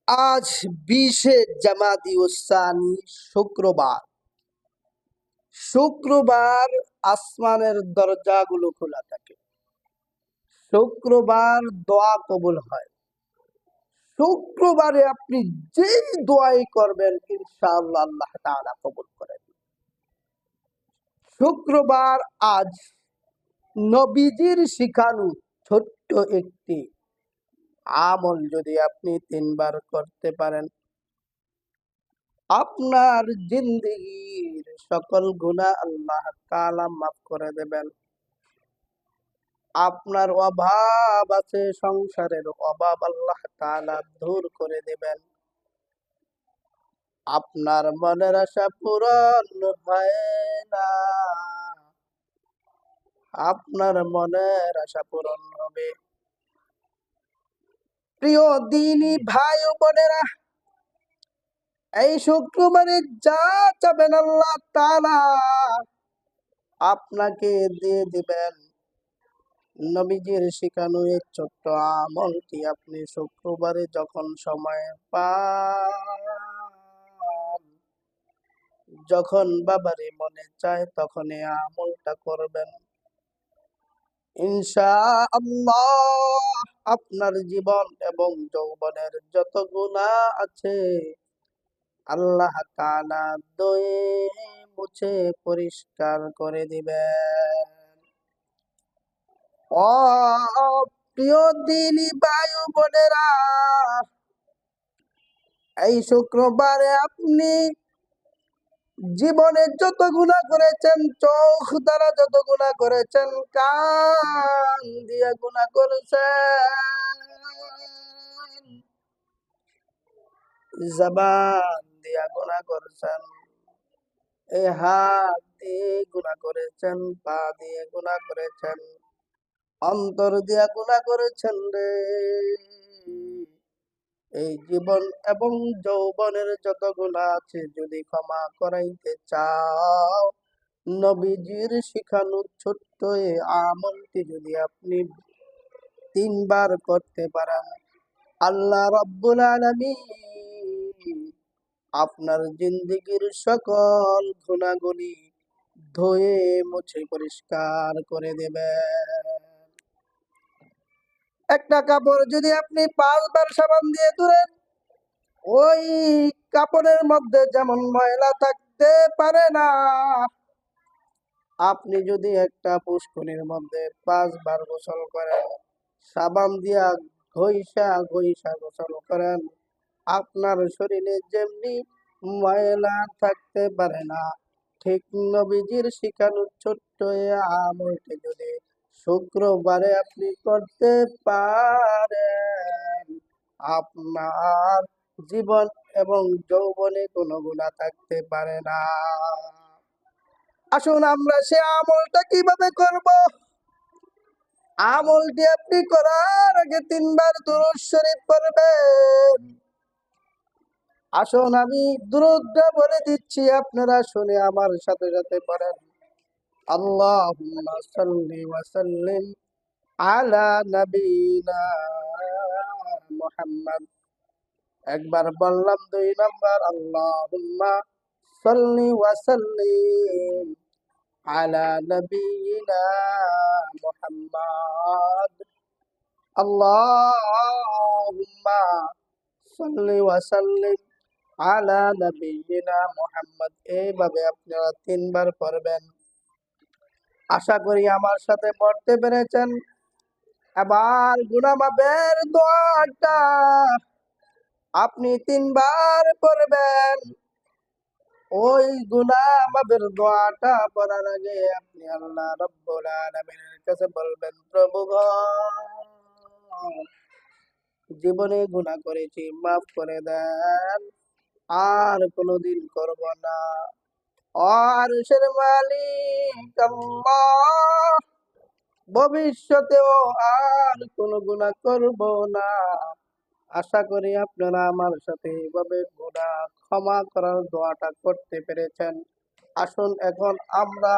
আজ 20শে জামাদি উসানি শুক্রবার। শুক্রবার আসমানের দরজাগুলো খোলা থাকে। শুক্রবার দোয়া কবুল হয়। শুক্রবারে আপনি যেই দোয়াই করবেন ইনশাআল্লাহ আল্লাহ তাআলা কবুল করেন। শুক্রবার আজ নবীজির শিখানো ছোট্ট একটি আমল যদি আপনি 3বার করতে পারেন, আপনার জিন্দেগির সকল গুনাহ আল্লাহ তাআলা মাফ করে দেবেন। আপনার অভাব আছে, সংসারের অভাব আল্লাহ তাআলা দূর করে দেবেন। আপনার মনের আশা পূরণ হয় না, আপনার মনের আশা পূরণ হবে। প্রিয় দিনী ভাই ও বোনেরা, এই শুক্রবারে যা চাবেন আল্লাহ তাআলা আপনাকে দিয়ে দিবেন। নবীজির শিখানো এই ছোট্ট আমলটি আপনি শুক্রবারে যখন সময় পান, যখন বাবারে মনে চায় তখন এই আমলটা করবেন। ইনশাআল্লাহ আপনার জীবন এবং যৌবনের যত গুনাহ আছে আল্লাহ তাআলা ধুয়ে মুছে পরিষ্কার করে দিবেন। ও প্রিয় দিনী ভাই ও বোনেরা, এই শুক্রবারে আপনি জীবনে যত গুনাহ করেছেন, চোখ দ্বারা যত গুনাহ করেছেন, কান দিয়ে গুনাহ করেছেন, জবান দিয়া গুনাহ করেছেন, এই হাত দিয়ে গুনাহ করেছেন, পা দিয়ে গুনাহ করেছেন, অন্তর দিয়া গুনাহ করেছেন রে। এই জীবন এবং যৌবনের যত গুনাহ আছে যদি ক্ষমা করাইতে চাও, নবীজির শিখানো ছোট্ট এই আমলটি যদি আপনি 3বার করতে পারেন, আল্লাহ রাব্বুল আলামিন আপনার জিন্দেগির সকল গুনাহগুলি ধুয়ে মুছে পরিষ্কার করে দেবেন। একটা কাপড় যদি আপনি 5বার সাবান দিয়ে ধুলেন, ওই কাপড়ের মধ্যে যেমন ময়লা থাকতে পারে না, আপনি যদি একটা পুষ্করিণীর মধ্যে 5বার গোসল করেন, সাবান দিয়া ঘষা ঘষা গোসল করেন, আপনার শরীরে যেমনি ময়লা থাকতে পারে না, ঠিক নবীজির শিখানো ছোট্ট এই আমলটি যদি শুক্রবারে আপনি করতে পারেন, আপনার জীবন এবং যৌবনে কোনো গুনাহ থাকতে পারে না। আসুন আমরা সে আমলটা কিভাবে করব। আমলটি আপনি করার আগে 3বার দুরূদ শরীফ পড়বেন। আসুন আমি দুরূদটা বলে দিচ্ছি, আপনারা শুনে আমার সাথে সাথে পড়েন। আল্লাহুম্মা সাল্লি ওয়া সাল্লিম আলা নবিনা মুহাম্মদ। একবার বললাম, 2 নাম্বার আল্লাহুম্মা সাল্লি ওয়া সাল্লিম আলা নবিনা মুহাম্মদ। আল্লাহুম্মা সাল্লি ওয়া সাল্লিম আলা নবিনা মুহাম্মদ। এইভাবে আপনারা 3বার পড়বেন। আশা করি আমার সাথে পড়তে পেরেছেন। এবার গুনাহ মাফের দোয়াটা আপনি 3বার পড়বেন। ওই গুনাহ মাফের দোয়াটা পড়ার আগে আপনি আল্লাহ রাব্বুল আলামিনের কাছে বলবেন, প্রভু গো, জীবনে গুনাহ করেছি, মাফ করে দেন, আর কোনোদিন করব না। আরশের মালিক আল্লাহ, ভবিষ্যতেও আর কোনো গুনাহ করব না। আশা করি আপনারা আমার সাথে এইভাবে গুনাহ ক্ষমা করার দোয়াটা করতে পেরেছেন। আসুন এখন আমরা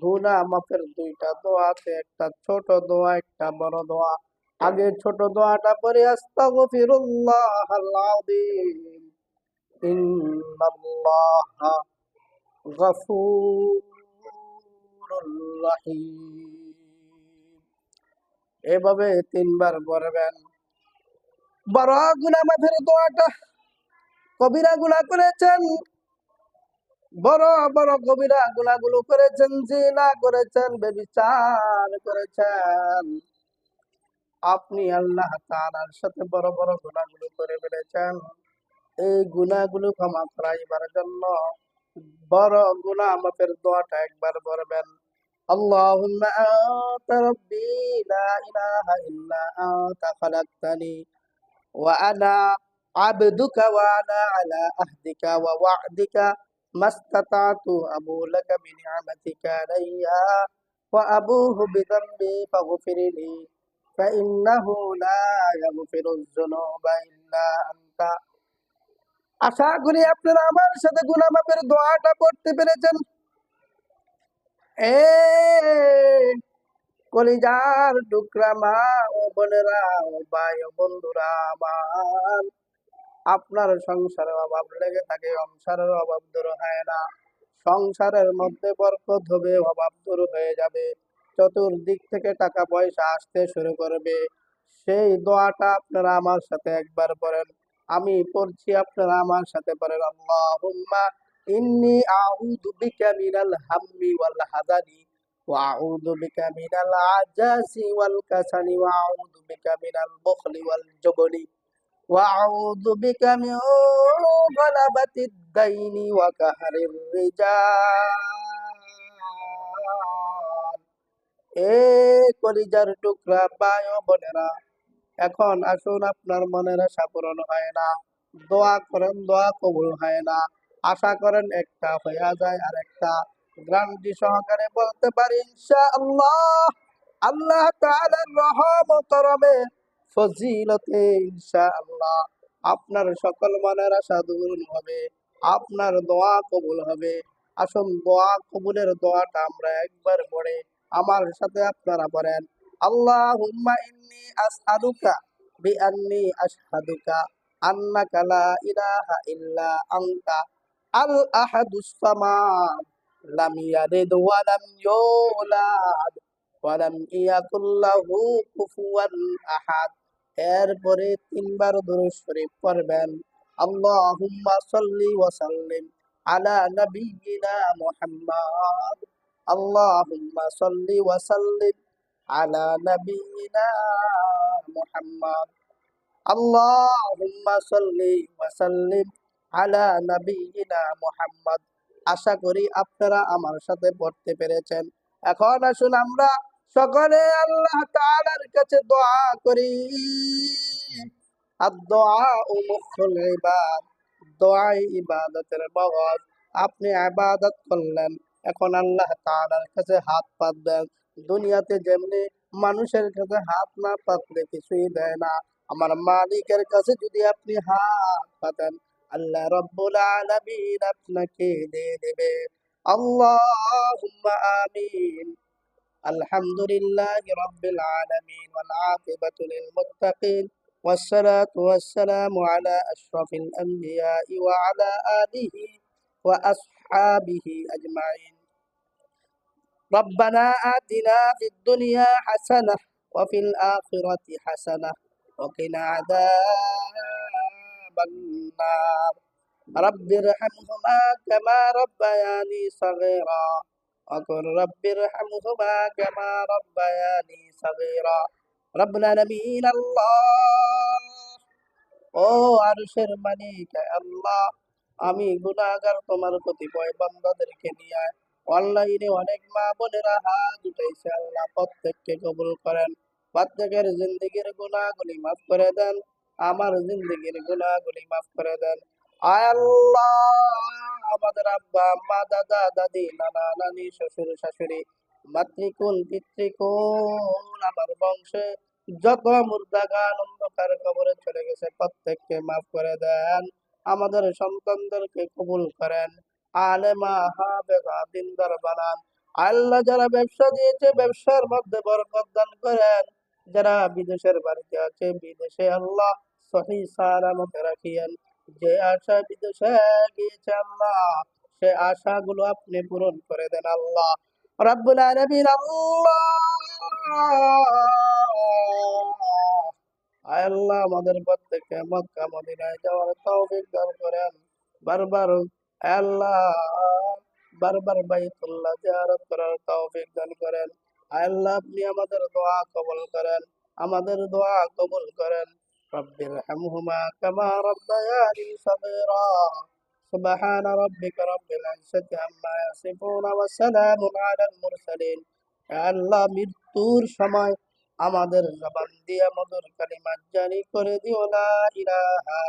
গুনাহ মাফের 2টা দোয়া আছে, একটা ছোট দোয়া, একটা বড় দোয়া। আগে ছোট দোয়াটা পরে আস্তাগফিরুল্লাহাল আযীম ইন্নাল্লাহা গফুরুর রহিম। এভাবে 3 বার পড়বেন। বড় গুনাহ মাফের দোয়াটা, কবিরা গুনাহ করেছেন, বড় বড় কবিরা গুনাহগুলো করেছেন, জিনা করেছেন, ব্যভিচার করেছেন, আপনি আল্লাহ তাআলার সাথে বড় বড় গুনাহগুলো করে ফেলেছেন। এই গুনাহগুলো ক্ষমা করাইবার জন্য বড় গুনাহ মাফের দোয়াটা একবার পড়বেন। আল্লাহুম্মা আনতা রাব্বি লা ইলাহা ইল্লা আনতা খালাকতানি ওয়া আনা আবদুকা ওয়া আনা আলা আহদিকা ওয়া ওয়া'দিকা মাস্তাতা'তু আবু লাকা বিনি'মাতিকা আলাইয়া ওয়া আবুহু বিযামবি ফাগফিরলি ফাইন্নাহু লা ইয়াগফিরুয যুনুবা ইল্লা আনতা। আশা করি আপনারা আমার সাথে গুনাহ মাফের দোয়াটা পড়তে পেরেছেন। এ কলিজার টুকরা মা ও বোনেরা ও ভাই ও বন্ধুরা আমার, আপনার সংসারের অভাব লেগে থাকে, সংসারের অভাব দূর হয় না। সংসারের মধ্যে বরকত হবে, অভাব দূর হয়ে যাবে, চতুর্দিক থেকে টাকা পয়সা আসতে শুরু করবে। সেই দোয়াটা আপনারা আমার সাথে একবার পড়েন। আমি পড়ছি, আপনারা আমার সাথে পড়েন। আল্লাহুম্মা ইন্নী আউযু বিকা মিনাল হাম্মি ওয়াল হাযানি ওয়া আউযু বিকা মিনাল আজাজি ওয়াল কাসালি ওয়া আউযু বিকা মিনাল বুখলি ওয়াল জুবনি ওয়া আউযু বিকা মিন গালাবাতিদ দাইনি ওয়া কাহরির রিজাল। এ কলিজার টুকরা ভাই ও বোনেরা, এখন আসুন, আপনার মনের আশা পূরণ হয় না, দোয়া করেন, দোয়া কবুল হয় না, আশা করেন একটা হয়ে যায় আর একটা। গ্যারান্টি সহকারে বলতে পারি ইনশাআল্লাহ, আল্লাহ তাআলার রহম ও করমে, ফজিলতে ইনশাআল্লাহ আপনার সকল মনের আশা দূর হবে, আপনার দোয়া কবুল হবে। আসুন, দোয়া কবুলের দোয়াটা আমরা একবার পড়ে আমার সাথে আপনারা পড়েন। আল্লাহুম্মা ইন্নী আসআলুকা বিআন্নী আশহাদুকা আন্নাকা লা ইলাহা ইল্লা আনতা আল আহাদুস সামাদ লাম ইয়ালিদ ওয়া লাম ইউলাদ ওয়া লাম ইয়াকুল লাহু কুফুয়ান আহাদ। এরপরে 3 বার দুরূদ শরীফ পড়বেন। আল্লাহুম্মা সাল্লি ওয়া সাল্লিম আলা নাবিয়্যিনা মুহাম্মাদ। আল্লাহুম্মা সাল্লি ওয়া সাল্লিম আলা নাবিয়্যিনা মুহাম্মাদ। আল্লাহুম্মা সাল্লি ওয়া সাল্লিম আলা নাবিয়্যিনা মুহাম্মাদ। আশা করি আপনারা আমার সাথে পড়তে পেরেছেন। এখন আসুন আমরা সকলে আল্লাহ তাআলার কাছে দোয়া করি। আদ-দুআউ মুখুল ইবাদ, দোয়াই ইবাদতের মগজ। আপনি ইবাদত করলেন, এখন আল্লাহ তাআলার কাছে হাত পাতবেন। দুনিয়াতে যেমনি মানুষের কাছে হাত না পাতলে কিছুই দেয় না, আমার মালিকের কাছে যদি আপনি হাত পাতেন, আল্লাহ রাব্বুল আলামিন আপনাকে দিয়ে দেবে। আল্লাহুম্মা আমিন। আলহামদুলিল্লাহি রাব্বিল আলামিন ওয়াল আকিবাতু লিল মুত্তাকিন والصلاة والسلام على أشرف الأنبياء وعلى آله وأصحابه أجمعين. ربنا آتنا في الدنيا حسنة وفي الآخرة حسنة وقنا عذاب النار. رب ارحمهما كما ربياني صغيرا وقل رب ارحمهما كما ربياني صغيرا. رب العالمين الله ও আরশের মালিক আল্লাহ, আমি গুনাহগার তোমার কতিপয় বান্দাদেরকে নিয়ে অনলাইনে অনেক মা বোনেরা হাত উঠাইছে, আল্লাহ প্রত্যেককে কবুল করেন। প্রত্যেকের জিন্দেগির গুনাহগুলি মাফ করে দেন, আমার জিন্দেগির গুনাহগুলি মাফ করে দেন। আয় আল্লাহ, আমাদের আব্বা আম্মা, দাদা দাদি, নানা নানি, শ্বশুর শাশুড়ি, মাতৃকুল পিতৃকুল, আমার বংশে যত মুর্দাগান অন্ধকার কবরে চলে গেছে প্রত্যেককে মাফ করে দেন। আমাদের সন্তানদেরকে কবুল করেন, আলেমা হাফেজা দিনদার বানান। আল্লাহ যারা ব্যবসা দিয়েছে ব্যবসার মধ্যে বরকত দান করেন, যারা বিদেশের বাড়িতে আছে, বিদেশে আল্লাহ সহি সালামতে রাখিয়েন। যে আশা বিদেশে গিয়েছে আল্লাহ, সে আশাগুলো আপনি পূরণ করে দেন আল্লাহ রাব্বুল আলামিন। আয় আল্লাহ, আমাদের প্রত্যেককে মক্কা মদিনায় যাওয়ার তৌফিক দান করেন। বারবার আয় আল্লাহ, বারবার বাইতুল্লাহ জিয়ারত করার তৌফিক দান করেন। আয় আল্লাহ, আপনি আমাদের দোয়া কবুল করেন, আমাদের দোয়া কবুল করেন। রব্বির হামহুমা কামা রাব্বায়ানি সগীরা। সুবহান রাব্বিকা রব্বিল ইজ্জাতি আম্মা ইয়াসিফুন ওয়া সালামুন আলাল মুরসালিন। আয় আল্লাহ, মৃত্যুর সময় আমাদের জবান দিয়ে মধুর কালিমা জারি করে দিও, লা ইলাহা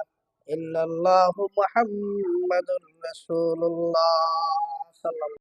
ইল্লাল্লাহু মুহাম্মাদুর রাসূলুল্লাহ সাল্লাল্লাহু